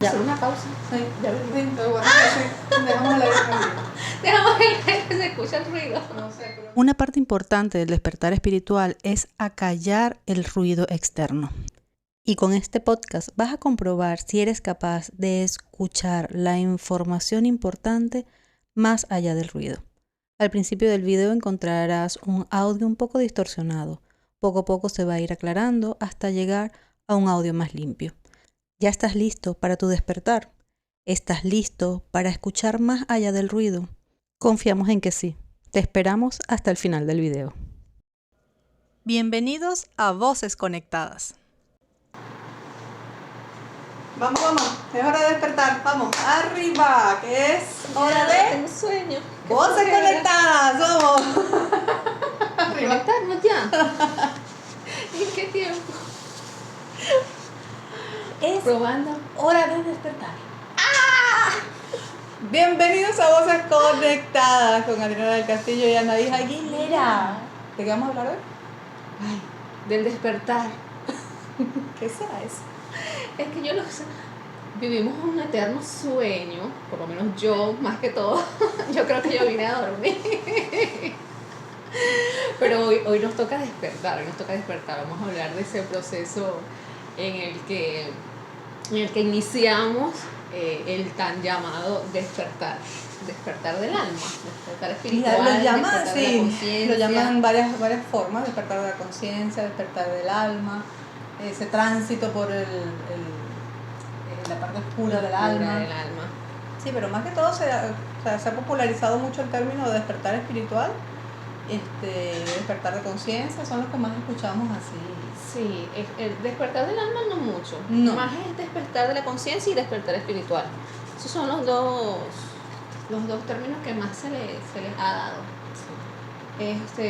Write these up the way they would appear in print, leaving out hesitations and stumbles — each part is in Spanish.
Hacer una pausa. Sí, Ya sí, ven. pero bueno, sí, dejamos el aire prendido. Dejamos el aire que se escucha el ruido. No sé, pero... Una parte importante del despertar espiritual es acallar el ruido externo. Y con este podcast vas a comprobar si eres capaz de escuchar la información importante más allá del ruido. Al principio del video encontrarás un audio un poco distorsionado. Poco a poco se va a ir aclarando hasta llegar a un audio más limpio. ¿Ya estás listo para tu despertar? ¿Estás listo para escuchar más allá del ruido? Confiamos en que sí. Te esperamos hasta el final del video. Bienvenidos a Voces Conectadas. Vamos, es hora de despertar, vamos, arriba, que es hora de Tengo sueño. Voces Conectadas, vamos. Arriba. Conectarnos ya. ¿En qué tiempo? Es Probando. hora de despertar. Bienvenidos a Voces Conectadas con Adriana del Castillo y Anaís Aguilera. ¿De qué vamos a hablar hoy? Ay, del despertar. ¿Qué será eso? Es que yo no sé. Vivimos un eterno sueño, por lo menos yo, más que todo. Yo creo que yo vine a dormir. Pero hoy nos toca despertar, Vamos a hablar de ese proceso en el que iniciamos el tan llamado despertar del alma, despertar espiritual, Lo llaman, despertar de la sí, conciencia. lo llaman varias formas, despertar de la conciencia, despertar del alma, ese tránsito por la parte oscura del alma. Sí, pero más que todo se ha popularizado mucho el término de despertar espiritual, despertar de conciencia, son los que más escuchamos así. Sí, el despertar del alma no mucho, No. más es despertar de la conciencia y despertar espiritual. Esos son los dos términos que más se les ha dado.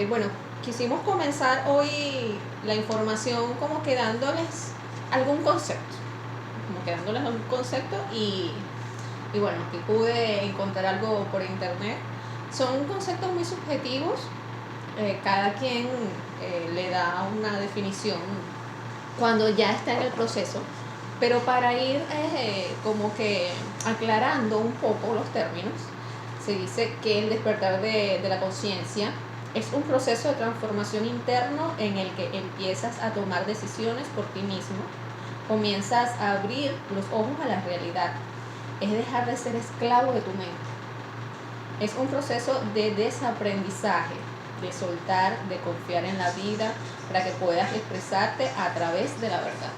Bueno, quisimos comenzar hoy la información como que dándoles algún concepto, y bueno, aquí pude encontrar algo por internet. Son conceptos muy subjetivos, cada quien le da una definición cuando ya está en el proceso, pero para ir como que aclarando un poco los términos, se dice que el despertar de la conciencia es un proceso de transformación interno en el que empiezas a tomar decisiones por ti mismo, comienzas a abrir los ojos a la realidad, es dejar de ser esclavo de tu mente. Es un proceso de desaprendizaje, de soltar, de confiar en la vida para que puedas expresarte a través de la verdad.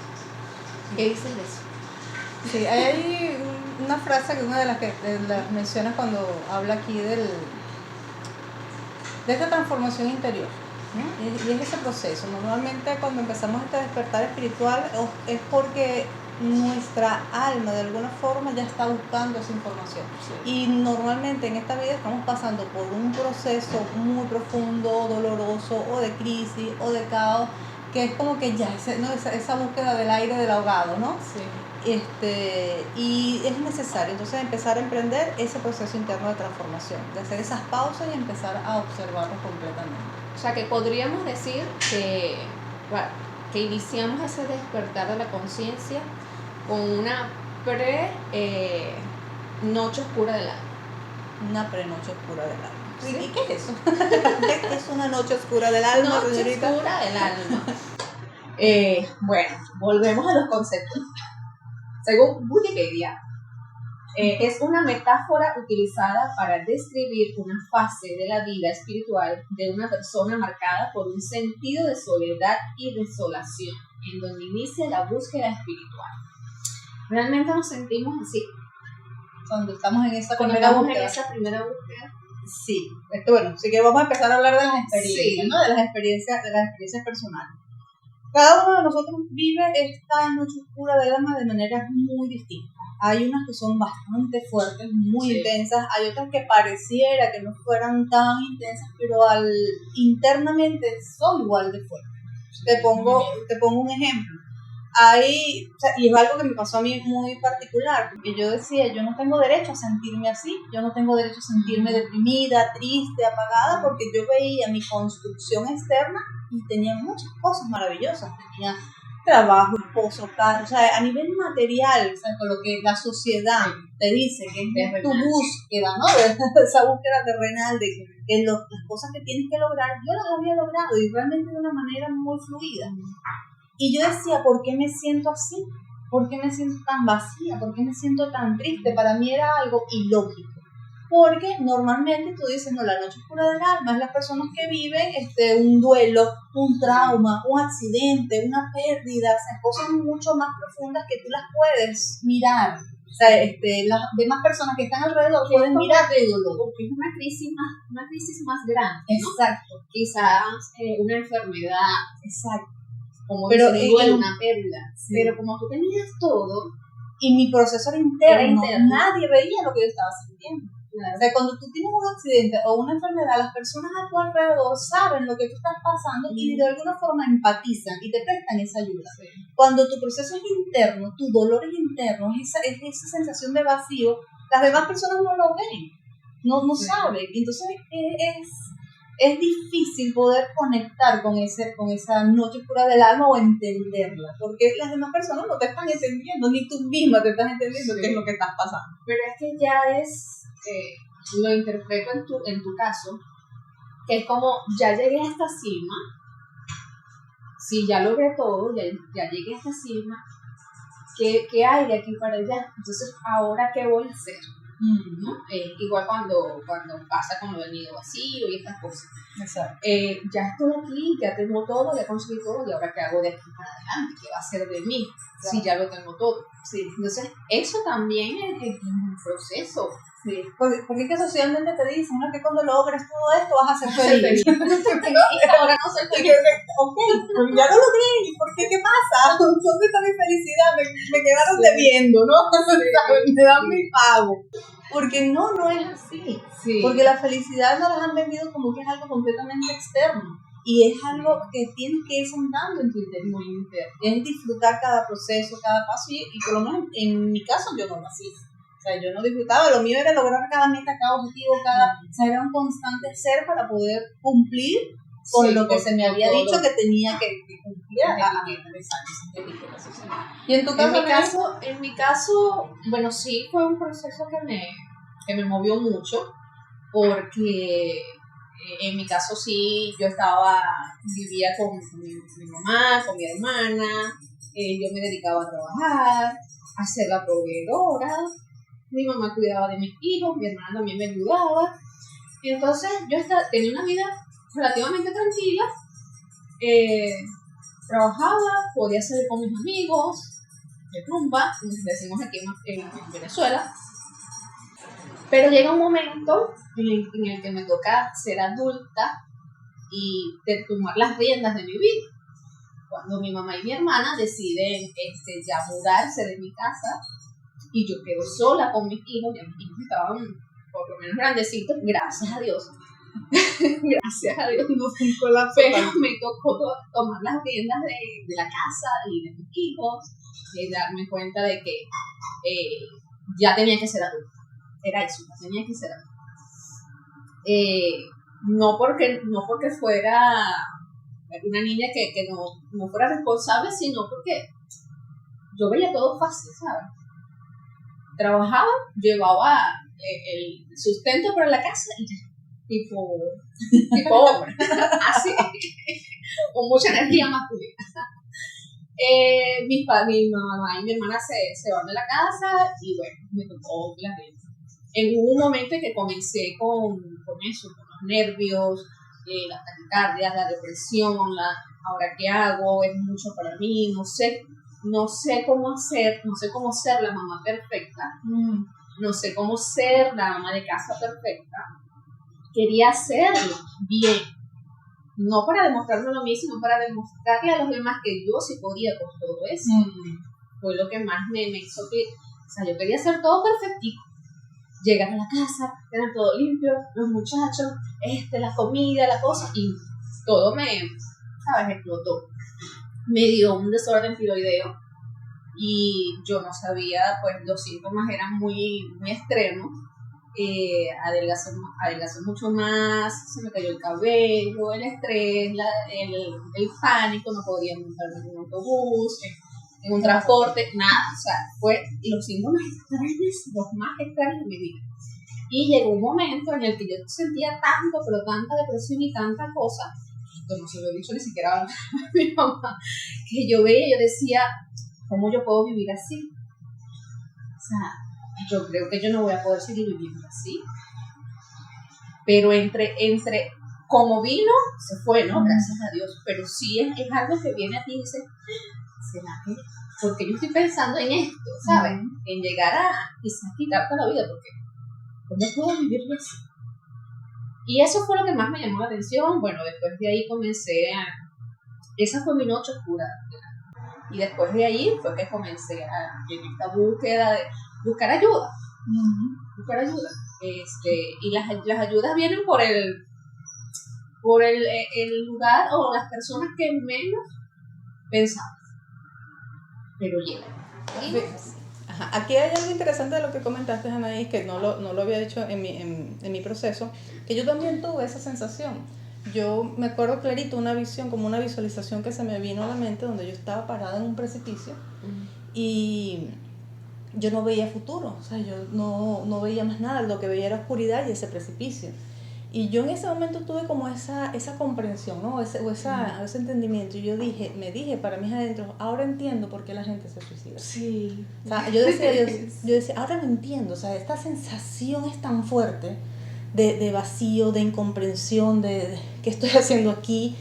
¿Qué dices de eso? Sí, hay una frase que una de las que las menciona cuando habla aquí de esta transformación interior, ¿no? Y es ese proceso. Normalmente cuando empezamos este despertar espiritual es porque nuestra alma de alguna forma ya está buscando esa información. Sí. Y normalmente en esta vida estamos pasando por un proceso muy profundo, doloroso, o de crisis, o de caos, que es como que ya esa búsqueda del aire del ahogado, ¿no? Sí. Y es necesario entonces empezar a emprender ese proceso interno de transformación, de hacer esas pausas y empezar a observarlo completamente. O sea, que podríamos decir que iniciamos ese despertar de la conciencia con una noche oscura del alma. Una prenoche oscura del alma. ¿Sí? ¿Y qué es eso? ¿Qué es una noche oscura del alma, Noche señorita? oscura del alma. Bueno, volvemos a los conceptos. Según Wikipedia, es una metáfora utilizada para describir una fase de la vida espiritual de una persona marcada por un sentido de soledad y desolación, en donde inicia la búsqueda espiritual. ¿Realmente nos sentimos así? Cuando estamos en esa Cuando primera estamos búsqueda. en esa primera búsqueda. Sí. Bueno, así que vamos a empezar a hablar de las experiencias, Sí. ¿no? De las experiencias personales. Cada uno de nosotros vive esta noche oscura del alma de maneras muy distintas. Hay unas que son bastante fuertes, muy intensas. Hay otras que pareciera que no fueran tan intensas, pero internamente son igual de fuertes. Te pongo un ejemplo. Y es algo que me pasó a mí muy particular, porque yo decía, yo no tengo derecho a sentirme así, yo no tengo derecho a sentirme deprimida, triste, apagada, porque yo veía mi construcción externa y tenía muchas cosas maravillosas, tenía trabajo, esposo, carro, o sea, a nivel material, o sea, con lo que la sociedad te dice que es tu búsqueda, ¿no? Esa búsqueda terrenal de que las cosas que tienes que lograr, yo las había logrado y realmente de una manera muy fluida. Y yo decía, ¿por qué me siento así? ¿Por qué me siento tan vacía? ¿Por qué me siento tan triste? Para mí era algo ilógico. Porque normalmente tú dices, no, la noche oscura del alma es las personas que viven un duelo, un trauma, un accidente, una pérdida, o sea, cosas mucho más profundas que tú las puedes mirar. O sea, las demás personas que están alrededor pueden mirar tu dolor. Porque es una crisis más grande, ¿no? Exacto. Quizás una enfermedad. Exacto. Como pero dice, una pérdida. Sí. Pero como tú tenías todo, y mi proceso era interno, nadie veía lo que yo estaba sintiendo. Claro. O sea, cuando tú tienes un accidente o una enfermedad, las personas a tu alrededor saben lo que tú estás pasando y de alguna forma empatizan y te prestan esa ayuda. Sí. Cuando tu proceso es interno, tu dolor es interno, es esa sensación de vacío, las demás personas no lo ven, no sí. saben. Entonces es difícil poder conectar con esa noche oscura del alma o entenderla, porque las demás personas no te están entendiendo, ni tú misma te estás entendiendo sí. qué es lo que estás pasando. Pero es que ya lo interpreto en tu caso, que es como, ya llegué a esta cima, si ya logré todo, ya llegué a esta cima, ¿qué hay de aquí para allá? Entonces, ¿ahora qué voy a hacer? ¿No? Igual cuando pasa con lo del nido vacío y estas cosas. Exacto. Ya estoy aquí, ya tengo todo, ya conseguí todo, y ahora qué hago de aquí para adelante, ¿qué va a ser de mí? Claro. Si ya lo tengo todo. Sí. Entonces, eso también es un proceso. Sí. Porque es que socialmente te dicen, ¿no? Que cuando logres todo esto vas a ser feliz. Y ahora no soy feliz. Ok, pues ya lo logré. ¿Y por qué? ¿Qué pasa? ¿Dónde está mi felicidad? Me quedaron debiendo, ¿no? Sí. Me dan mi pago. Porque no es así. Sí. Porque la felicidad nos la han vendido como que es algo completamente externo. Y es algo que tienes que ir sentando en tu interior. Es disfrutar cada proceso, cada paso. Y por lo menos en mi caso yo no lo hacía. O sea, yo no disfrutaba, lo mío era lograr cada meta, cada objetivo, o sea, era un constante ser para poder cumplir con sí, lo que se me había dicho que tenía que cumplir a 3 años. ¿Y en tu caso? En mi caso, bueno, sí fue un proceso que me movió mucho, porque en mi caso sí, yo vivía con mi mamá, con mi hermana, yo me dedicaba a trabajar, a ser la proveedora. Mi mamá cuidaba de mis hijos, mi hermana también me ayudaba. Y entonces yo tenía una vida relativamente tranquila. Trabajaba, podía salir con mis amigos, de rumba, como decimos aquí en Venezuela. Pero llega un momento en el que me toca ser adulta y tomar las riendas de mi vida. Cuando mi mamá y mi hermana deciden ya mudarse de mi casa, y yo quedo sola con mis hijos, ya mis hijos estaban por lo menos grandecitos, gracias a Dios. Gracias a Dios no fue un colapso. Pero me tocó tomar las riendas de la casa y de mis hijos, y darme cuenta de que ya tenía que ser adulta. Era eso, ya tenía que ser adulta. No porque fuera una niña que no fuera responsable, sino porque yo veía todo fácil, ¿sabes? Trabajaba, llevaba el sustento para la casa y tipo hombre, así, con mucha energía masculina. Mi mamá y mi hermana se van de la casa y bueno, me tocó la renta. Hubo un momento en que comencé con eso, con los nervios, las taquicardias, la depresión, ahora qué hago, es mucho para mí, no sé cómo ser la mamá perfecta, no sé cómo ser la ama de casa perfecta. Quería hacerlo bien, no para demostrarme a mí, sino para demostrarle a los demás que yo sí podía con todo eso. Fue lo que más me hizo que, o sea, yo quería hacer todo perfectico. Llegar a la casa, tener todo limpio, los muchachos, la comida, la cosa, y todo explotó. Me dio un desorden tiroideo y yo no sabía, pues los síntomas eran muy, muy extremos adelgacé mucho más, se me cayó el cabello, el estrés, el pánico, no podía montarme en un autobús, en un transporte, nada, o sea, fue los síntomas extraños, los más extraños de mi vida. Y llegó un momento en el que yo sentía tanto, pero tanta depresión y tanta cosa, esto no se lo he dicho ni siquiera a mi mamá, que yo veía y yo decía, ¿cómo yo puedo vivir así? O sea, yo creo que yo no voy a poder seguir viviendo así. Pero entre como vino, se fue, ¿no? Gracias a Dios. Pero sí es algo que viene a ti y dice, ¿será que? Porque yo estoy pensando en esto, ¿sabes? En llegar a quizás quitarte la vida, porque ¿cómo puedo vivir así? Y eso fue lo que más me llamó la atención. Bueno, después de ahí esa fue mi noche oscura. Y después de ahí fue que comencé en esta búsqueda de buscar ayuda. Buscar ayuda. Y las ayudas vienen por el lugar o las personas que menos pensamos. Pero llegan. Ajá. Aquí hay algo interesante de lo que comentaste, Anaís, que no lo había dicho en mi proceso, que yo también tuve esa sensación. Yo me acuerdo clarito una visión, como una visualización que se me vino a la mente, donde yo estaba parada en un precipicio y yo no veía futuro, o sea, yo no veía más nada, lo que veía era oscuridad y ese precipicio. Y yo en ese momento tuve como esa comprensión, ¿no? ese entendimiento. Y yo me dije para mis adentros, ahora entiendo por qué la gente se suicida. Sí. O sea, yo decía, ahora lo entiendo, o sea, esta sensación es tan fuerte de vacío, de incomprensión, de qué estoy haciendo aquí,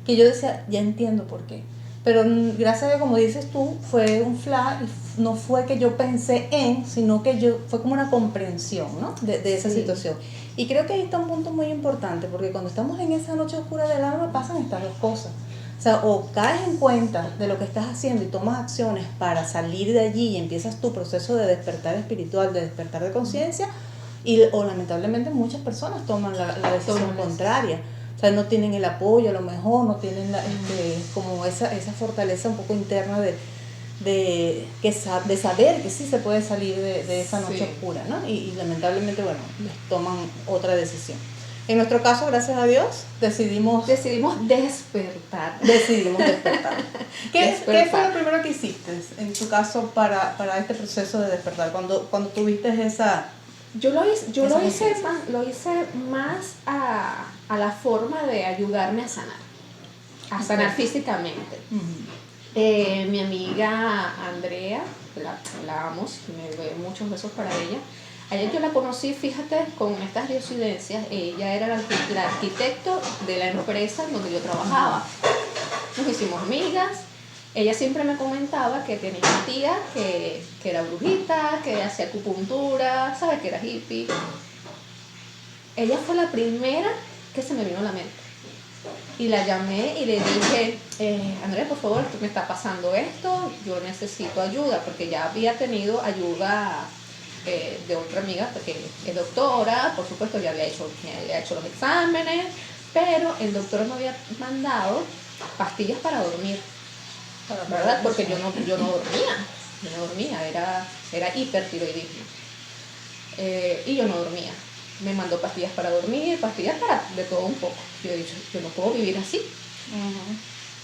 que yo decía, ya entiendo por qué. Pero gracias a Dios, como dices tú, fue un flash, no fue que yo pensé sino que fue como una comprensión, ¿no? de esa situación. Y creo que ahí está un punto muy importante, porque cuando estamos en esa noche oscura del alma pasan estas dos cosas. O sea, o caes en cuenta de lo que estás haciendo y tomas acciones para salir de allí y empiezas tu proceso de despertar espiritual, de despertar de conciencia, o lamentablemente muchas personas toman la decisión contraria. O sea, no tienen el apoyo, a lo mejor no tienen como esa fortaleza un poco interna de saber que sí se puede salir de esa noche oscura, ¿no? Y lamentablemente, bueno, les toman otra decisión. En nuestro caso, gracias a Dios, decidimos despertar. ¿Qué fue lo primero que hiciste en tu caso para este proceso de despertar? Cuando tuviste esa... Yo lo hice más a la forma de ayudarme a sanar físicamente. Mi amiga Andrea, la amo, me doy muchos besos para ella. Ayer yo la conocí, fíjate, con estas diosidencias. Ella era la arquitecto de la empresa en donde yo trabajaba. Nos hicimos amigas. Ella siempre me comentaba que tenía una tía que era brujita, que hacía acupuntura, ¿sabes? Que era hippie. Ella fue la primera que se me vino a la mente. Y la llamé y le dije, Andrea, por favor, me está pasando esto, yo necesito ayuda, porque ya había tenido ayuda de otra amiga, porque es doctora, por supuesto ya había hecho los exámenes, pero el doctor me había mandado pastillas para dormir. ¿Verdad? Porque yo no dormía, era hipertiroidismo. Y yo no dormía. Me mandó pastillas para dormir, pastillas para de todo un poco. Yo he dicho, yo no puedo vivir así.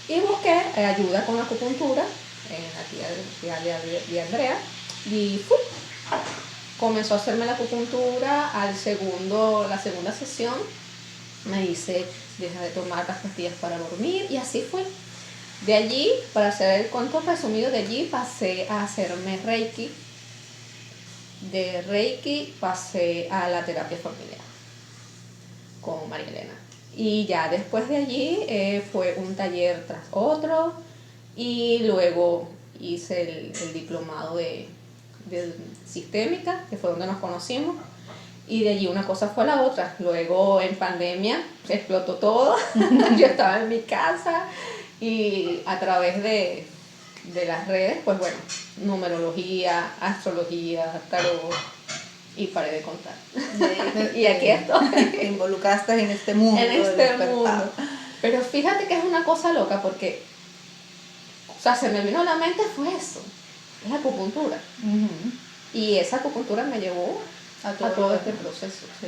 Y busqué ayuda con la acupuntura, la tía de Andrea, y comenzó a hacerme la acupuntura. La segunda sesión, me dice, deja de tomar las pastillas para dormir, y así fue. De allí, para hacer el cuento resumido, de allí pasé a hacerme Reiki. De Reiki pasé a la terapia familiar con María Elena. Y ya después de allí fue un taller tras otro, y luego hice el diplomado de sistémica, que fue donde nos conocimos. Y de allí una cosa fue a la otra. Luego en pandemia explotó todo. Yo estaba en mi casa. Y a través de las redes, pues bueno, numerología, astrología, tarot, y paré de contar. Y aquí estoy. Te involucraste en este mundo. Pero fíjate que es una cosa loca, porque, o sea, se me vino a la mente fue eso, es la acupuntura. Y esa acupuntura me llevó a a todo todo lo este demás. proceso. Sí.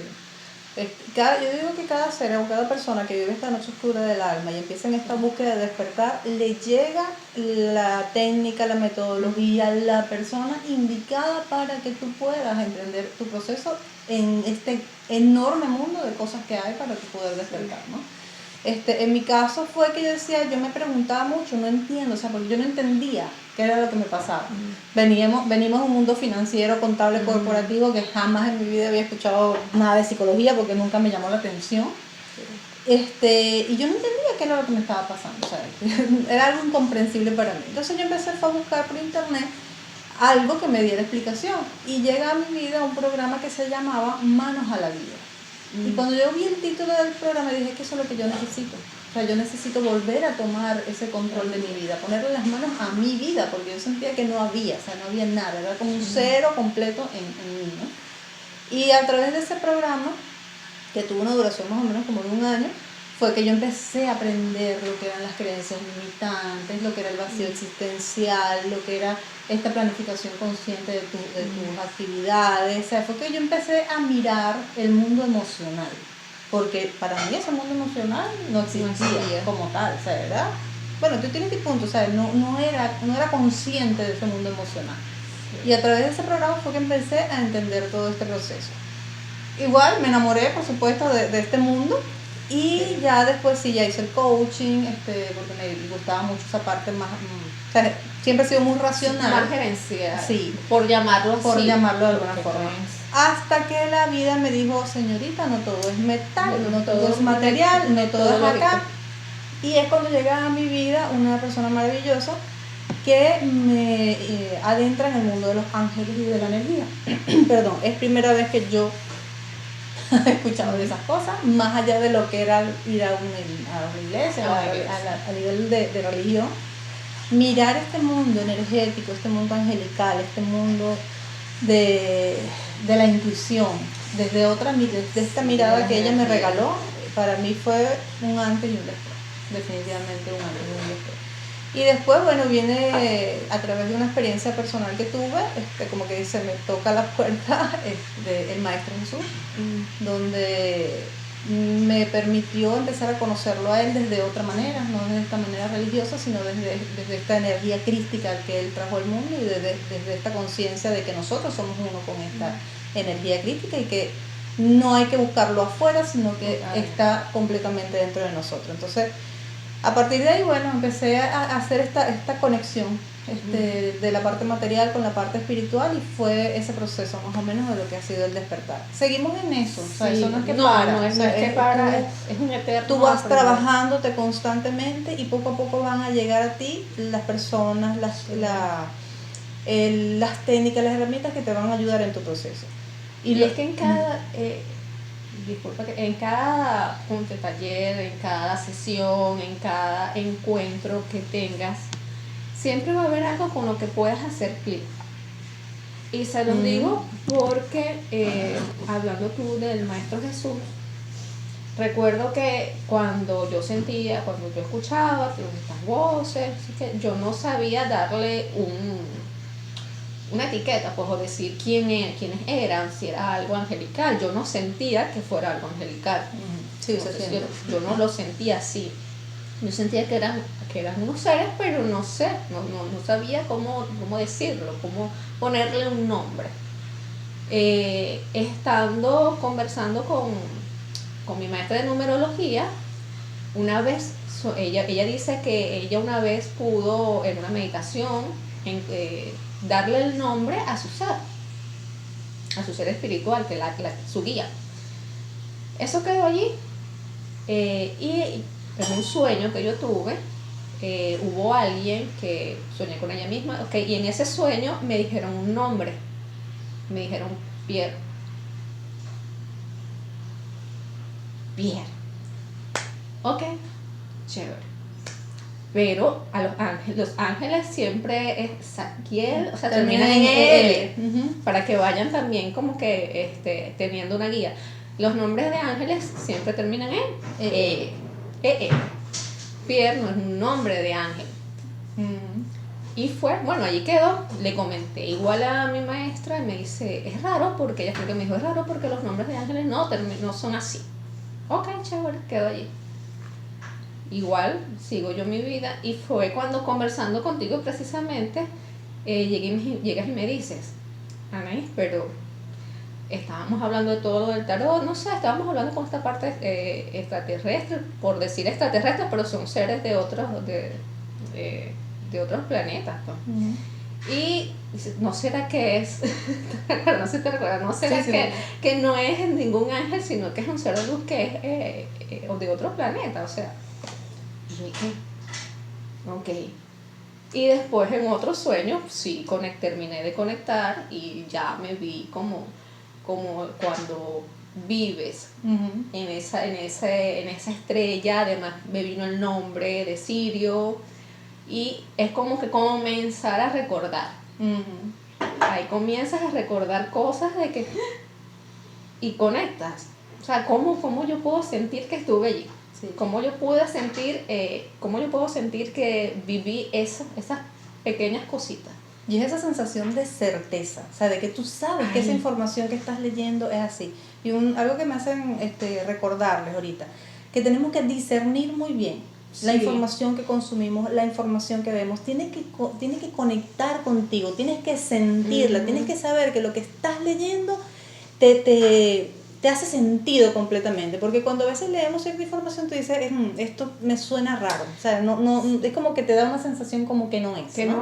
Yo digo que cada ser o cada persona que vive esta noche oscura del alma y empieza en esta búsqueda de despertar, le llega la técnica, la metodología, la persona indicada para que tú puedas emprender tu proceso en este enorme mundo de cosas que hay para tu poder despertar, ¿no? En mi caso fue que yo decía, yo me preguntaba mucho, no entiendo, o sea, porque yo no entendía qué era lo que me pasaba. Venimos de un mundo financiero, contable, corporativo, que jamás en mi vida había escuchado nada de psicología porque nunca me llamó la atención. Y yo no entendía qué era lo que me estaba pasando, o sea, era algo incomprensible para mí. Entonces yo empecé a buscar por internet algo que me diera explicación y llega a mi vida un programa que se llamaba Manos a la Vida. Y cuando yo vi el título del programa dije que eso es lo que yo necesito. O sea, yo necesito volver a tomar ese control de mi vida, ponerle las manos a mi vida, porque yo sentía que no había, o sea, no había nada, era como un cero completo en mí, ¿no? Y a través de ese programa, que tuvo una duración más o menos como de un año, fue que yo empecé a aprender lo que eran las creencias limitantes, lo que era el vacío existencial, lo que era esta planificación consciente de tus actividades. O sea, fue que yo empecé a mirar el mundo emocional, porque para mí ese mundo emocional no existía como tal, o sea, ¿verdad? Bueno, tú tienes tu punto, o sea, no era consciente de ese mundo emocional. Y a través de ese programa fue que empecé a entender todo este proceso. Igual me enamoré, por supuesto, de este mundo. Y ya después sí, ya hice el coaching, porque me gustaba mucho esa parte más, o sea, siempre he sido muy racional. Más gerencial, sí, por llamarlo así. Por llamarlo de alguna forma. Hasta que la vida me dijo, señorita, no todo es metal, no todo es material, no todo es acá. Y es cuando llega a mi vida una persona maravillosa que me adentra en el mundo de los ángeles y de la energía. Perdón, es primera vez que yo he escuchado de esas cosas, más allá de lo que era ir a una iglesia, a nivel de religión. Mirar este mundo energético, este mundo angelical, este mundo de la intuición, desde esta mirada que ella me regaló, para mí fue un antes y un después, definitivamente un antes y un después. Y después, bueno, viene a través de una experiencia personal que tuve, como que dice, me toca la puerta el Maestro Jesús, donde me permitió empezar a conocerlo a él desde otra manera, no desde esta manera religiosa, sino desde esta energía crística que él trajo al mundo y desde esta conciencia de que nosotros somos uno con esta energía crítica y que no hay que buscarlo afuera, sino que está completamente dentro de nosotros. Entonces, a partir de ahí, bueno, empecé a hacer esta conexión de la parte material con la parte espiritual y fue ese proceso más o menos de lo que ha sido el despertar. Seguimos en eso, o sea, eso no es que para. No es que para, es un eterno. Tú vas trabajándote constantemente y poco a poco van a llegar a ti las personas, las técnicas, las herramientas que te van a ayudar en tu proceso. Y es que en cada... en cada taller, en cada sesión, en cada encuentro que tengas, siempre va a haber algo con lo que puedas hacer clic. Y se los digo porque, hablando tú del Maestro Jesús, recuerdo que cuando yo escuchaba estas voces, que yo no sabía darle una etiqueta, pues, o decir quiénes eran, si era algo angelical. Yo no sentía que fuera algo angelical. Sí, yo no lo sentía así. Yo sentía que eran unos seres, pero no sé, no sabía cómo decirlo, cómo ponerle un nombre. Estando conversando con mi maestra de numerología, una vez, ella dice que ella una vez pudo, en una meditación, darle el nombre a su ser espiritual, que su guía. Eso quedó allí, y en un sueño que yo tuve, hubo alguien que soñé con ella misma, y en ese sueño me dijeron un nombre, me dijeron Pierre. Ok, chévere. Pero a los ángeles siempre es Zadkiel, o sea, terminan en L, para que vayan también como que teniendo una guía. Los nombres de ángeles siempre terminan en Pierre no es un nombre de ángel. Y fue, bueno, allí quedó, le comenté igual a mi maestra y me dice, es raro porque, ella fue que me dijo, es raro porque los nombres de ángeles no son así. Ok, chévere, quedó allí. Igual, sigo yo mi vida y fue cuando conversando contigo precisamente, llegas y me dices, Anaís, pero estábamos hablando de todo lo del tarot, no sé, estábamos hablando con esta parte extraterrestre, por decir extraterrestre, pero son seres de otros planetas, pues. Y dices, ¿no será que es? No sé si te recuerdas, ¿no será que no es ningún ángel, sino que es un ser de luz que es de otro planeta? O sea, y dije, ok. Y después en otro sueño, sí, terminé de conectar y ya me vi como cuando vives en esa estrella. Además me vino el nombre de Sirio y es como que comenzar a recordar. Ahí comienzas a recordar cosas de que y conectas. O sea, ¿cómo yo puedo sentir que estuve allí? Sí. ¿Cómo yo puedo sentir que viví esas pequeñas cositas? Y es esa sensación de certeza, o sea, de que tú sabes que esa información que estás leyendo es así. Y algo que me hacen recordarles ahorita, que tenemos que discernir muy bien la información que consumimos, la información que vemos, tiene que conectar contigo, tienes que sentirla, tienes que saber que lo que estás leyendo te hace sentido completamente, porque cuando a veces leemos cierta información tú dices, esto me suena raro, o sea, no, es como que te da una sensación como que no es, ¿no?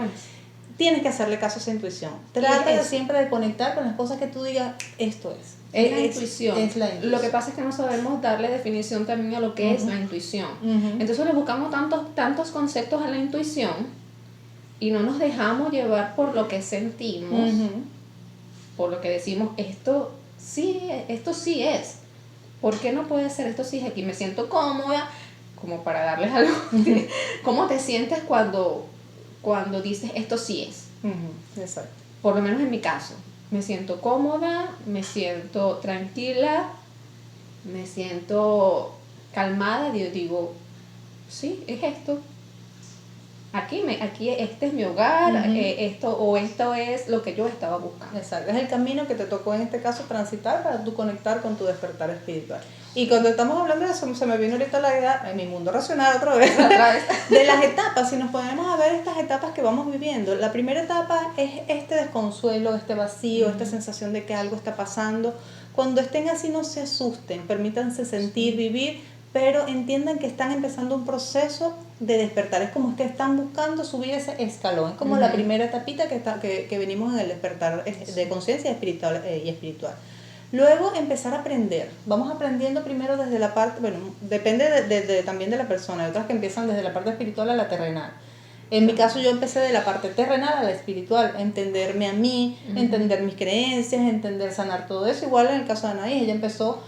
Tienes que hacerle caso a esa intuición. Trata siempre de conectar con las cosas que tú digas, esto es. Es la intuición. Es la intuición. Lo que pasa es que no sabemos darle definición también a lo que es la intuición. Entonces le buscamos tantos conceptos a la intuición y no nos dejamos llevar por lo que sentimos, por lo que decimos, esto sí es. ¿Por qué no puede ser esto sí es aquí? Me siento cómoda, como para darles algo. ¿Cómo te sientes cuando dices esto sí es? Exacto. Por lo menos en mi caso, me siento cómoda, me siento tranquila, me siento calmada, digo, sí, es esto. Aquí este es mi hogar, esto es lo que yo estaba buscando. Exacto, es el camino que te tocó en este caso transitar para tú conectar con tu despertar espiritual. Y cuando estamos hablando de eso, se me vino ahorita la idea, en mi mundo racional otra vez, de las etapas. Si nos ponemos a ver estas etapas que vamos viviendo, la primera etapa es este desconsuelo, este vacío, esta sensación de que algo está pasando. Cuando estén así, no se asusten, permítanse sentir, vivir, pero entiendan que están empezando un proceso de despertar. Es como que están buscando subir ese escalón. Es como la primera etapita que venimos en el despertar de conciencia espiritual y espiritual. Luego empezar a aprender. Vamos aprendiendo primero desde la parte, bueno, depende también de la persona. Hay otras que empiezan desde la parte espiritual a la terrenal. En mi caso yo empecé de la parte terrenal a la espiritual, entenderme a mí, entender mis creencias, entender, sanar todo eso. Igual en el caso de Anaís, ella empezó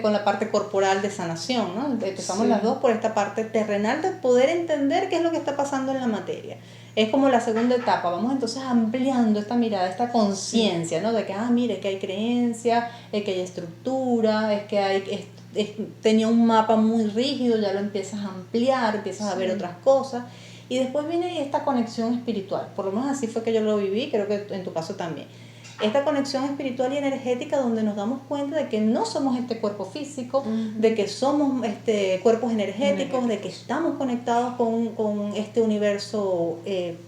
con la parte corporal de sanación, ¿no? Empezamos las dos por esta parte terrenal de poder entender qué es lo que está pasando en la materia. Es como la segunda etapa, vamos entonces ampliando esta mirada, esta conciencia, ¿no? De que, mire, que hay creencia, que hay estructura, es que tenía un mapa muy rígido, ya lo empiezas a ampliar, empiezas a ver otras cosas. Y después viene esta conexión espiritual, por lo menos así fue que yo lo viví, creo que en tu caso también. Esta conexión espiritual y energética donde nos damos cuenta de que no somos este cuerpo físico, de que somos cuerpos energéticos, de que estamos conectados con este universo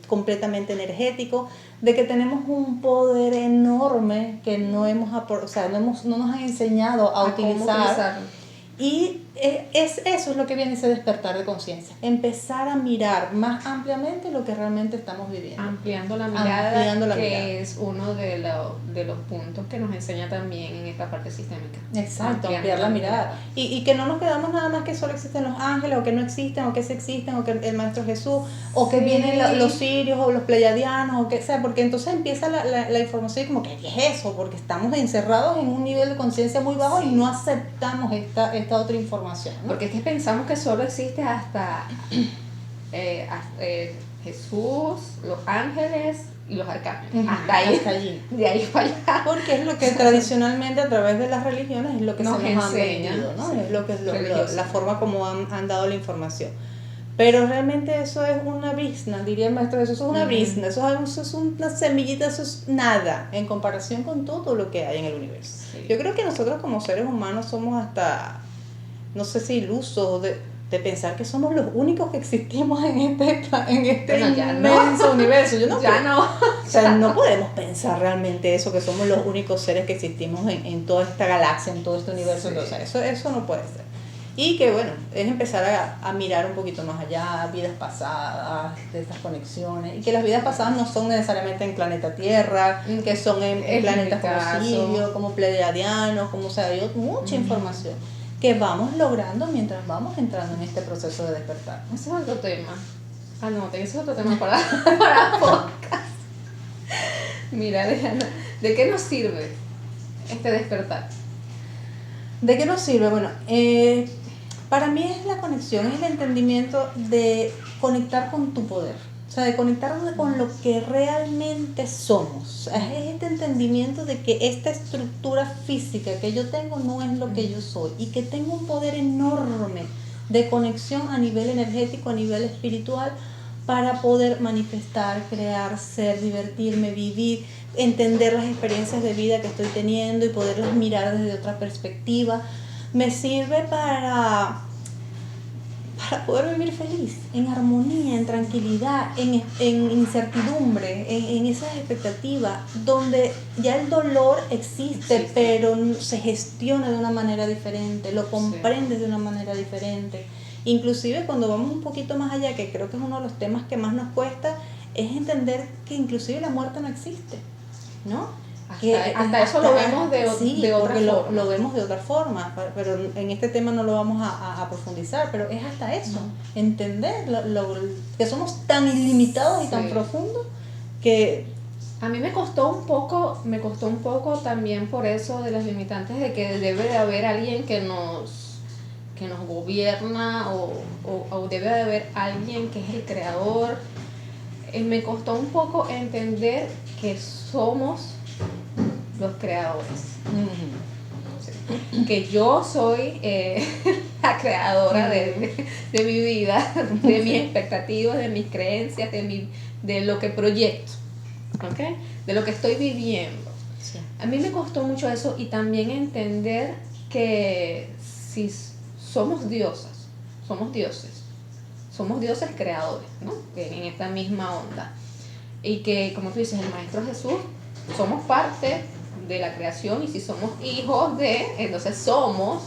completamente energético, de que tenemos un poder enorme que no nos han enseñado a utilizar. Y eso es lo que viene ese despertar de conciencia. Empezar a mirar más ampliamente lo que realmente estamos viviendo. Ampliando la mirada, que es uno de los puntos que nos enseña también en esta parte sistémica. Exacto, ampliar la mirada. Y que no nos quedamos nada más que solo existen los ángeles, o que no existen, o que sí existen, o que el Maestro Jesús, o que vienen los sirios, o los pleiadianos, o que sea, porque entonces empieza la información como que ¿qué es eso? Porque estamos encerrados en un nivel de conciencia muy bajo y no aceptamos esta otra información, ¿no? Porque es que pensamos que solo existe hasta Jesús, los ángeles y los arcángeles. Hasta allí. De ahí para allá. Porque es lo que tradicionalmente a través de las religiones es lo que nos se nos enseña, han vendido, ¿no? Sí, es la forma como han dado la información. Pero realmente eso es una brizna, diría el maestro, eso es una brizna, eso es una semillita, eso es nada en comparación con todo lo que hay en el universo. Sí. Yo creo que nosotros como seres humanos somos hasta, no sé si ilusos de pensar que somos los únicos que existimos en este Bueno, ya inmenso no. universo. Yo no Ya creo. no. O sea, no podemos pensar realmente eso, que somos los únicos seres que existimos en toda esta galaxia, en todo este universo. Sí. Entonces, eso no puede ser. Y que bueno, es empezar a mirar un poquito más allá, vidas pasadas, de estas conexiones. Y que las vidas pasadas no son necesariamente en planeta Tierra, que son en planetas como Sirio, como Pleiadianos, como, o sea, hay mucha información que vamos logrando mientras vamos entrando en este proceso de despertar. Ese es otro tema. No, ese es otro tema para podcast. Mira, ¿de qué nos sirve este despertar? ¿De qué nos sirve? Bueno, para mí es la conexión, es el entendimiento de conectar con tu poder. O sea, de conectarnos con lo que realmente somos. Es este entendimiento de que esta estructura física que yo tengo no es lo que yo soy y que tengo un poder enorme de conexión a nivel energético, a nivel espiritual, para poder manifestar, crear, ser, divertirme, vivir, entender las experiencias de vida que estoy teniendo y poderlas mirar desde otra perspectiva. Me sirve para poder vivir feliz, en armonía, en tranquilidad, en incertidumbre, en esas expectativas, donde ya el dolor existe, pero se gestiona de una manera diferente, lo comprendes de una manera diferente. Inclusive cuando vamos un poquito más allá, que creo que es uno de los temas que más nos cuesta, es entender que inclusive la muerte no existe, ¿no? Hasta eso lo vemos de otra forma. Lo vemos de otra forma, pero en este tema no lo vamos a profundizar, pero es hasta eso, entender que somos tan ilimitados y tan profundos que... A mí me costó un poco también por eso de las limitantes de que debe de haber alguien que nos gobierna o debe de haber alguien que es el creador. Me costó un poco entender que somos los creadores. Sí. Que yo soy la creadora de mi vida, de mis expectativas, de mis creencias, de lo que proyecto, ¿okay? De lo que estoy viviendo. Sí. A mí me costó mucho eso y también entender que si somos dioses creadores, ¿no? En esta misma onda. Y que, como tú dices, el Maestro Jesús, somos parte de la creación y si somos hijos entonces somos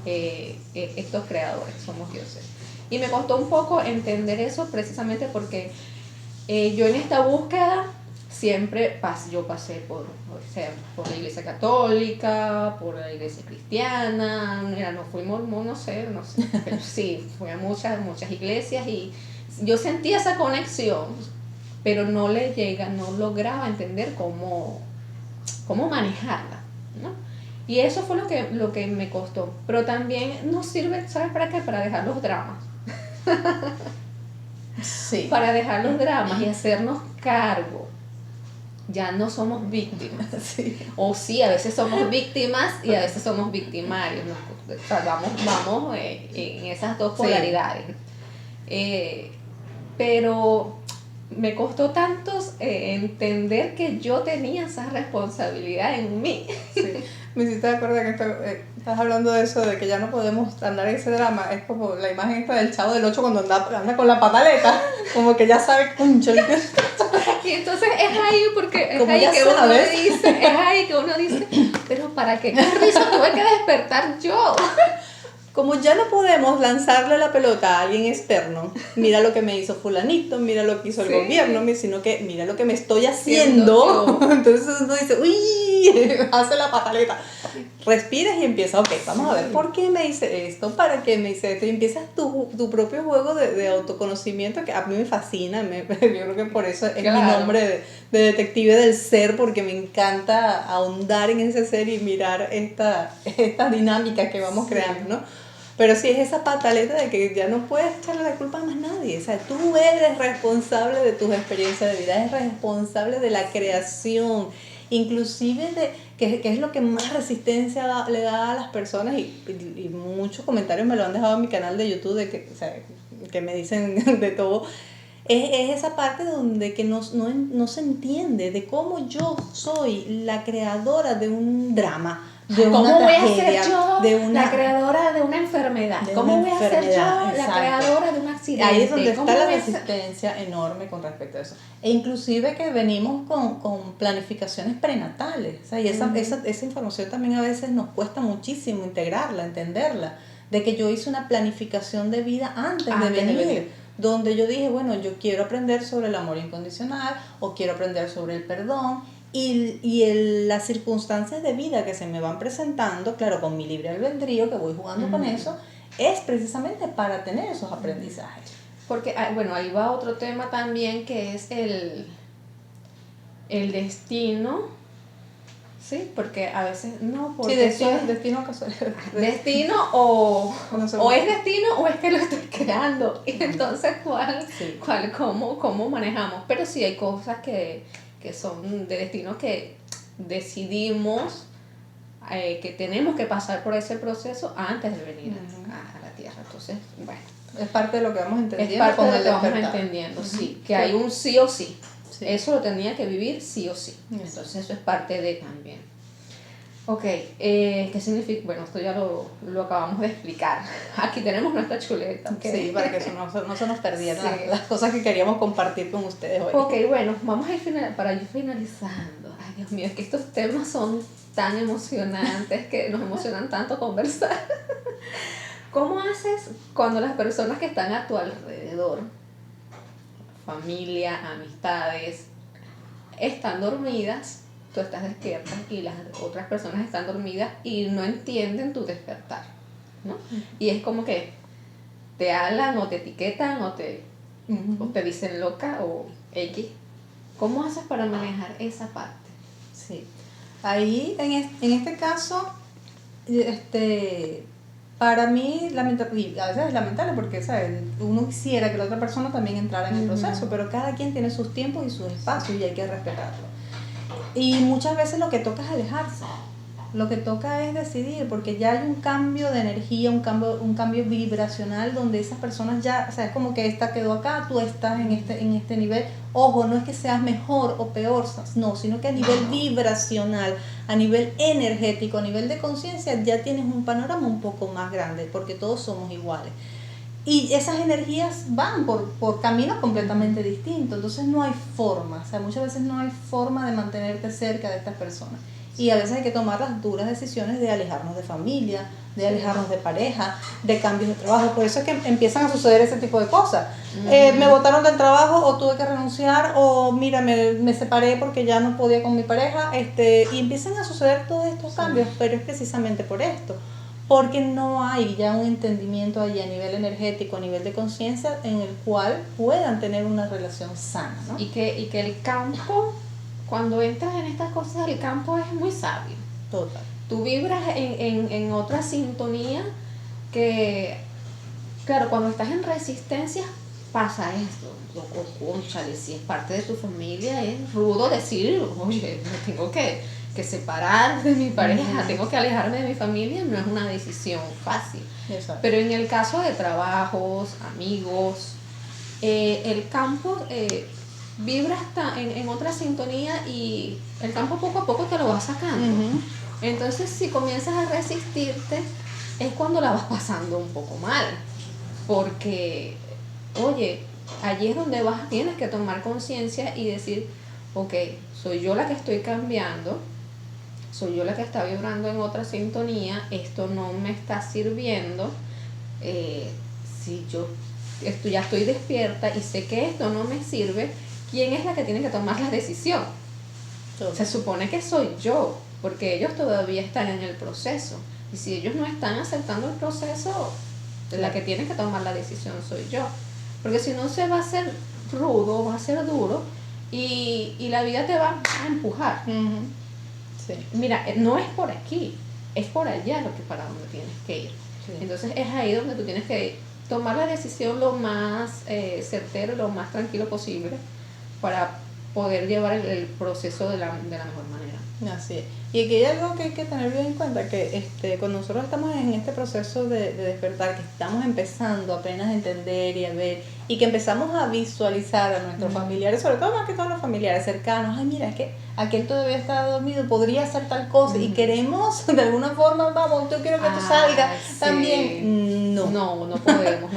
estos creadores, somos dioses. Y me costó un poco entender eso precisamente porque yo en esta búsqueda siempre yo pasé por la iglesia católica, por la iglesia cristiana, no fui mormón, no sé, pero sí, fui a muchas iglesias y yo sentía esa conexión, pero no lograba entender cómo manejarla, ¿no? Y eso fue lo que me costó, pero también nos sirve, ¿sabes para qué? Para dejar los dramas. Sí. Para dejar los dramas y hacernos cargo. Ya no somos víctimas. Sí. O sí, a veces somos víctimas y a veces somos victimarios, ¿no? O sea, vamos en esas dos polaridades. Pero me costó tanto entender que yo tenía esa responsabilidad en mí. Sí. Me hiciste de acuerdo que estás hablando de eso, de que ya no podemos andar en ese drama. Es como la imagen esta del Chavo del 8 cuando anda con la pataleta, como que ya sabe, concho. Y entonces es ahí porque es ahí que uno dice, pero ¿para qué risa tuve que despertar yo? Como ya no podemos lanzarle la pelota a alguien externo, mira lo que me hizo fulanito, mira lo que hizo el gobierno, sino que mira lo que me estoy haciendo. Entonces uno dice, uy, hace la pataleta. Respiras y empiezas, ok, vamos a ver, ¿por qué me hice esto? ¿Para qué me hice esto? Y empiezas tu propio juego de autoconocimiento que a mí me fascina. Yo creo que por eso es mi nombre de detective del ser, porque me encanta ahondar en ese ser y mirar estas dinámicas que vamos creando, ¿no? Pero sí es esa pataleta de que ya no puedes echarle la culpa a más nadie. O sea, tú eres responsable de tus experiencias de vida, eres responsable de la creación, inclusive que es lo que más resistencia le da a las personas y muchos comentarios me lo han dejado en mi canal de YouTube de que, o sea, que me dicen de todo, es esa parte donde que no se entiende de cómo yo soy la creadora de un drama, de ¿Cómo una voy a tragedia, ser yo de una la creadora de una enfermedad? de ¿Cómo una voy a ser yo enfermedad? la Exacto. creadora de un accidente? Ahí es donde ¿Cómo está la voy a ser? resistencia enorme con respecto a eso. E inclusive que venimos con planificaciones prenatales. O sea, y esa información también a veces nos cuesta muchísimo integrarla, entenderla. De que yo hice una planificación de vida antes de venir. Donde yo dije, bueno, yo quiero aprender sobre el amor incondicional o quiero aprender sobre el perdón. Las circunstancias de vida que se me van presentando, claro, con mi libre albedrío, que voy jugando con eso, es precisamente para tener esos aprendizajes. Porque, bueno, ahí va otro tema también que es el destino, ¿sí? Porque a veces no, porque sí, destino casualidad. Destino o es destino o es que lo estoy creando. Y entonces, ¿cómo manejamos? Pero sí hay cosas que son de destino que decidimos que tenemos que pasar por ese proceso antes de venir a la Tierra. Entonces, bueno. Es parte de lo que vamos entendiendo. Es parte de lo que vamos entendiendo, sí. Que hay un sí o sí. Sí. Eso lo tenía que vivir sí o sí. Entonces eso es parte de también. Ok, ¿qué significa? Bueno, esto ya lo acabamos de explicar. Aquí tenemos nuestra chuleta. ¿Okay? Sí, para que eso no se nos perdieran las cosas que queríamos compartir con ustedes hoy. Ok, bueno, vamos a ir para ir finalizando. Ay, Dios mío, es que estos temas son tan emocionantes que nos emocionan tanto conversar. ¿Cómo haces cuando las personas que están a tu alrededor, familia, amistades, están dormidas, tú estás despierta y las otras personas están dormidas y no entienden tu despertar, ¿no? Y es como que te hablan o te etiquetan o te dicen loca o X. ¿Cómo haces para manejar esa parte? Sí. Ahí, en este caso, para mí, a veces es lamentable porque, ¿sabes? Uno quisiera que la otra persona también entrara en el proceso, pero cada quien tiene sus tiempos y sus espacios y hay que respetarlo. Y muchas veces lo que toca es alejarse. Lo que toca es decidir, porque ya hay un cambio de energía, un cambio vibracional donde esas personas ya, o sea, es como que esta quedó acá, tú estás en este nivel. Ojo, no es que seas mejor o peor, no, sino que a nivel vibracional, a nivel energético, a nivel de conciencia, ya tienes un panorama un poco más grande, porque todos somos iguales. Y esas energías van por caminos completamente distintos, entonces no hay forma, o sea, muchas veces no hay forma de mantenerte cerca de estas personas. Y a veces hay que tomar las duras decisiones de alejarnos de familia, de alejarnos de pareja, de cambios de trabajo. Por eso es que empiezan a suceder ese tipo de cosas. Me botaron del trabajo o tuve que renunciar o mira, me separé porque ya no podía con mi pareja. Y empiezan a suceder todos estos cambios, pero es precisamente por esto. Porque no hay ya un entendimiento ahí a nivel energético, a nivel de conciencia, en el cual puedan tener una relación sana, ¿no? Y que el campo, cuando entras en estas cosas, el campo es muy sabio. Total. Tú vibras en otra sintonía que, claro, cuando estás en resistencia pasa esto. Cónchale, si es parte de tu familia, es rudo decir, oye, me tengo que separar de mi pareja, tengo que alejarme de mi familia, no es una decisión fácil. Exacto. Pero en el caso de trabajos, amigos, el campo vibra en otra sintonía y el campo poco a poco te lo va sacando. Entonces, si comienzas a resistirte, es cuando la vas pasando un poco mal. Porque, oye, allí es donde tienes que tomar conciencia y decir, ok, soy yo la que estoy cambiando, soy yo la que está vibrando en otra sintonía, esto no me está sirviendo. Si yo ya estoy despierta y sé que esto no me sirve, ¿quién es la que tiene que tomar la decisión? Se supone que soy yo, porque ellos todavía están en el proceso. Y si ellos no están aceptando el proceso, la que tiene que tomar la decisión soy yo. Porque si no, se va a hacer rudo, va a ser duro y la vida te va a empujar. Sí. Mira, no es por aquí, es por allá para donde tienes que ir. Sí. Entonces es ahí donde tú tienes que tomar la decisión lo más certero, lo más tranquilo posible para poder llevar el proceso de la mejor manera. Así es. Y aquí hay algo que hay que tener bien en cuenta, que cuando nosotros estamos en este proceso de despertar, que estamos empezando apenas a entender y a ver, y que empezamos a visualizar a nuestros familiares, sobre todo más que todos los familiares cercanos, ay mira, es que aquel todavía está dormido, podría hacer tal cosa, y queremos, de alguna forma, vamos, yo quiero que tú salgas también. No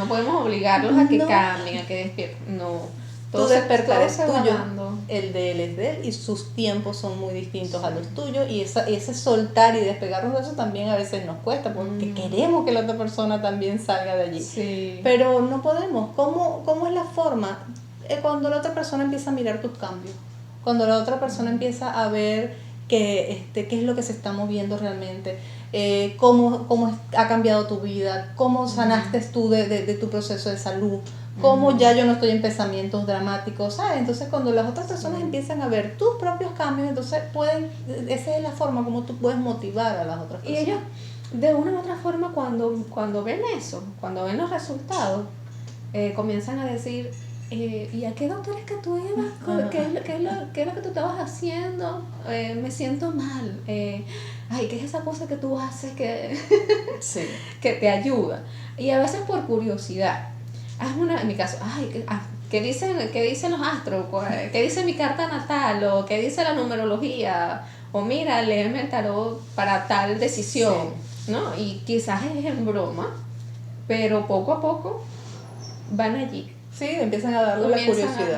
podemos obligarlos a que No. cambien, a que despierten, no. Tu despertar es todo se va tuyo, dando. el de él es de él, y sus tiempos son muy distintos a los tuyos, y ese soltar y despegarnos de eso también a veces nos cuesta, porque queremos que la otra persona también salga de allí. Sí. Pero no podemos. ¿Cómo es la forma? Cuando la otra persona empieza a mirar tus cambios, cuando la otra persona empieza a ver qué es lo que se está moviendo realmente, cómo ha cambiado tu vida, cómo sanaste tú de tu proceso de salud, cómo ya yo no estoy en pensamientos dramáticos, ¿sabes? Entonces cuando las otras personas empiezan a ver tus propios cambios, entonces esa es la forma como tú puedes motivar a las otras personas. Y ellos, de una u otra forma, cuando ven eso, cuando ven los resultados, comienzan a decir, ¿y a qué doctor es que tú ibas? ¿Qué es lo que tú estabas haciendo? Me siento mal. Ay, ¿qué es esa cosa que tú haces Sí. que te ayuda? Y a veces por curiosidad. En mi caso, ay, ¿qué dicen los astros? ¿Qué dice mi carta natal? ¿O qué dice la numerología? O mira, léeme el tarot para tal decisión, ¿no? Y quizás es en broma, pero poco a poco van allí. Sí, empiezan a darle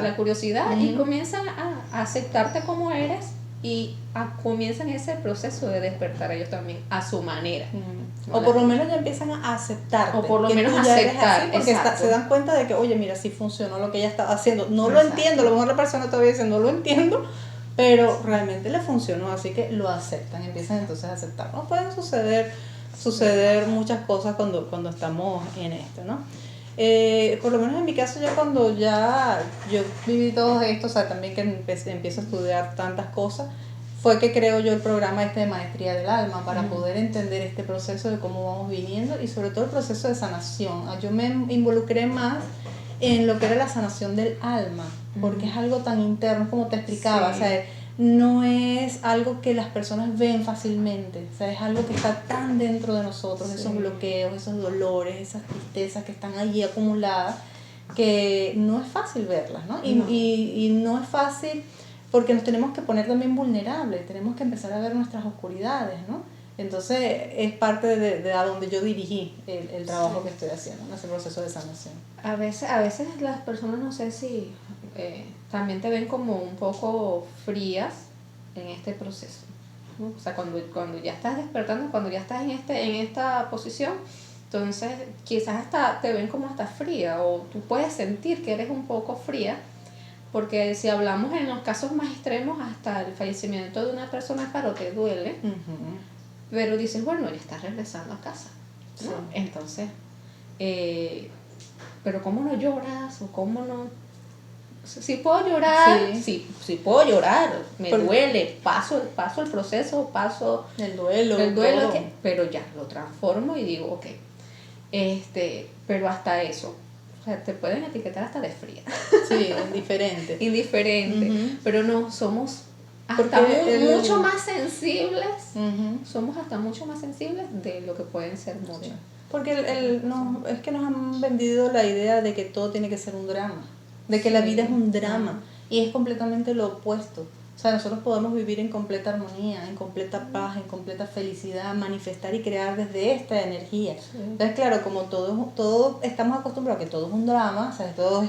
la curiosidad. Y comienzan a aceptarte como eres y comienzan ese proceso de despertar ellos también a su manera. O por lo menos ya empiezan a aceptarte. O por lo que menos tú ya eres aceptar, así, porque se dan cuenta de que, oye, mira, sí funcionó lo que ella estaba haciendo. No lo entiendo, a lo mejor la persona todavía dice, no lo entiendo, pero realmente le funcionó, así que lo aceptan, empiezan entonces a aceptar. No pueden suceder muchas cosas cuando estamos en esto, ¿no? Por lo menos en mi caso, cuando yo viví todo esto, o sea, también que empiezo a estudiar tantas cosas, fue que creo yo el programa de Maestría del Alma para poder entender este proceso de cómo vamos viniendo y sobre todo el proceso de sanación. Yo me involucré más en lo que era la sanación del alma, porque es algo tan interno como te explicaba, o sea, no es algo que las personas ven fácilmente, o sea, es algo que está tan dentro de nosotros, esos bloqueos, esos dolores, esas tristezas que están allí acumuladas, que no es fácil verlas, ¿no? Y no es fácil porque nos tenemos que poner también vulnerables, tenemos que empezar a ver nuestras oscuridades, ¿no? Entonces es parte de a donde yo dirigí el trabajo que estoy haciendo, ¿no? Ese proceso de sanación. A veces las personas, no sé si también te ven como un poco frías en este proceso, ¿no? O sea, cuando ya estás despertando, cuando ya estás en esta posición, entonces quizás hasta te ven como hasta fría, o tú puedes sentir que eres un poco fría, porque si hablamos en los casos más extremos, hasta el fallecimiento de una persona, claro, te duele, pero dices, bueno, ya estás regresando a casa, ¿no? Sí. Entonces, pero ¿cómo no lloras? ¿O cómo no? Si puedo llorar, sí puedo llorar, me duele, paso el proceso, paso el duelo, pero ya lo transformo y digo, ok, pero hasta eso, o sea, te pueden etiquetar hasta de fría. Sí, indiferente. Pero no, somos hasta mucho más sensibles, somos hasta mucho más sensibles de lo que pueden ser muchos. Sí. Porque es que nos han vendido la idea de que todo tiene que ser un drama, de que la vida es un drama, y es completamente lo opuesto. O sea, nosotros podemos vivir en completa armonía, en completa paz, en completa felicidad, manifestar y crear desde esta energía. Sí. Entonces, claro, como todos estamos acostumbrados a que todo es un drama, o sea, todo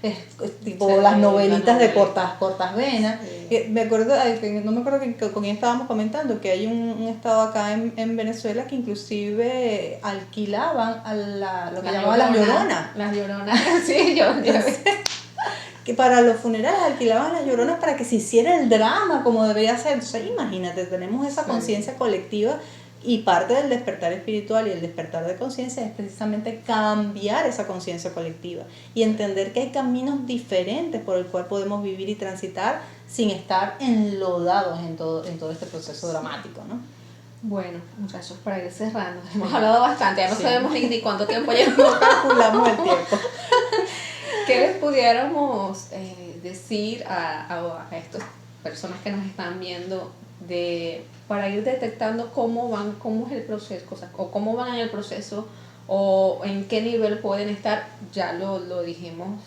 es tipo las novelitas de cortas venas. Sí. No me acuerdo con quién estábamos comentando que hay un estado acá en Venezuela que inclusive alquilaban lo que llamaban las lloronas. Las lloronas, sí, yo que para los funerales alquilaban las lloronas para que se hiciera el drama como debería ser. Entonces, imagínate, tenemos esa conciencia colectiva, y parte del despertar espiritual y el despertar de conciencia es precisamente cambiar esa conciencia colectiva y entender que hay caminos diferentes por el cual podemos vivir y transitar sin estar enlodados en todo este proceso dramático, ¿no? Bueno, muchachos, para ir cerrando, hemos hablado bastante, ya no sabemos ni cuánto tiempo llevamos. No calculamos el tiempo. ¿Qué les pudiéramos decir a estas personas que nos están viendo para ir detectando cómo es el proceso, o cómo van en el proceso, o en qué nivel pueden estar. Ya lo dijimos,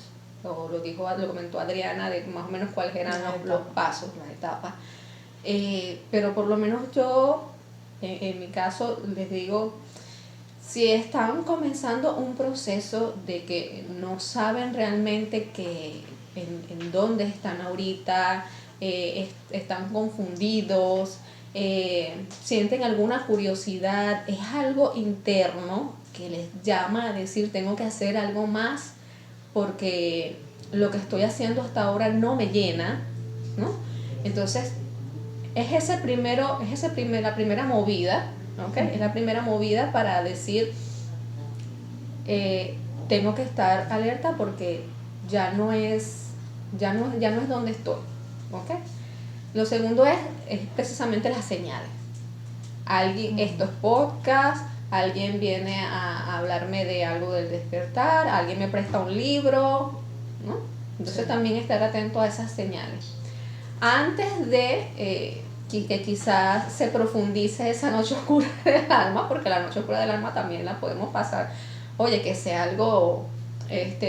lo comentó Adriana, de más o menos cuáles eran los pasos, las etapas. Pero por lo menos yo, en mi caso, les digo, si están comenzando un proceso de que no saben realmente en dónde están ahorita, están confundidos, sienten alguna curiosidad, es algo interno que les llama a decir tengo que hacer algo más porque lo que estoy haciendo hasta ahora no me llena, ¿no? Entonces es la primera movida, ¿okay? Es la primera movida para decir tengo que estar alerta porque ya no es donde estoy, ¿okay? Lo segundo es precisamente las señales. Esto es podcast, alguien viene a hablarme de algo del despertar, alguien me presta un libro, ¿no? Entonces también estar atento a esas señales. Antes de que quizás se profundice esa noche oscura del alma, porque la noche oscura del alma también la podemos pasar, oye, que sea algo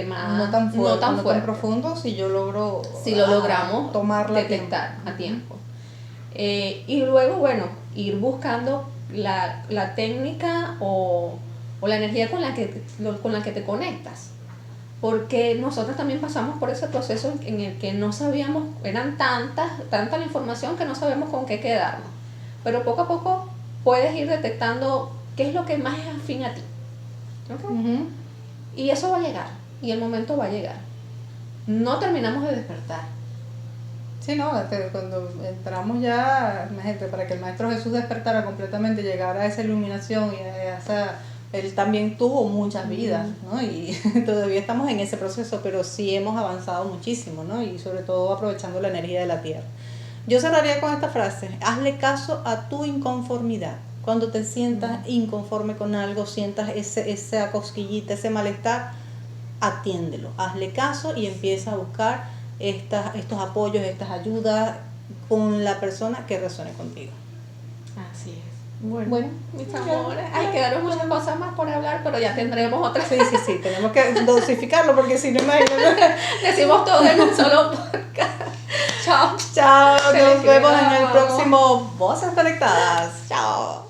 más no tan fuerte, no tan profundo, si lo logramos detectar a tiempo. Y luego, bueno, ir buscando la técnica o la energía con la que te conectas, porque nosotros también pasamos por ese proceso en el que no sabíamos, eran tanta la información que no sabemos con qué quedarnos, pero poco a poco puedes ir detectando qué es lo que más es afín a ti, ¿okay? Y eso va a llegar, y el momento va a llegar. No terminamos de despertar. Sí, no, cuando entramos ya, imagínate, para que el Maestro Jesús despertara completamente, llegara a esa iluminación y a esa... Él también tuvo muchas vidas, ¿no? Y todavía estamos en ese proceso, pero sí hemos avanzado muchísimo, ¿no? Y sobre todo aprovechando la energía de la Tierra. Yo cerraría con esta frase: hazle caso a tu inconformidad. Cuando te sientas inconforme con algo, sientas esa cosquillita, ese malestar, atiéndelo, hazle caso y empieza a buscar estos apoyos, estas ayudas con la persona que resuene contigo. Así es. Bueno, mis amores, quedaron muchas cosas más por hablar, pero ya tendremos otras. Sí, tenemos que dosificarlo porque si no, imagínate. Decimos todo en un solo podcast. Chao. Nos vemos en el próximo Voces Conectadas. Chao.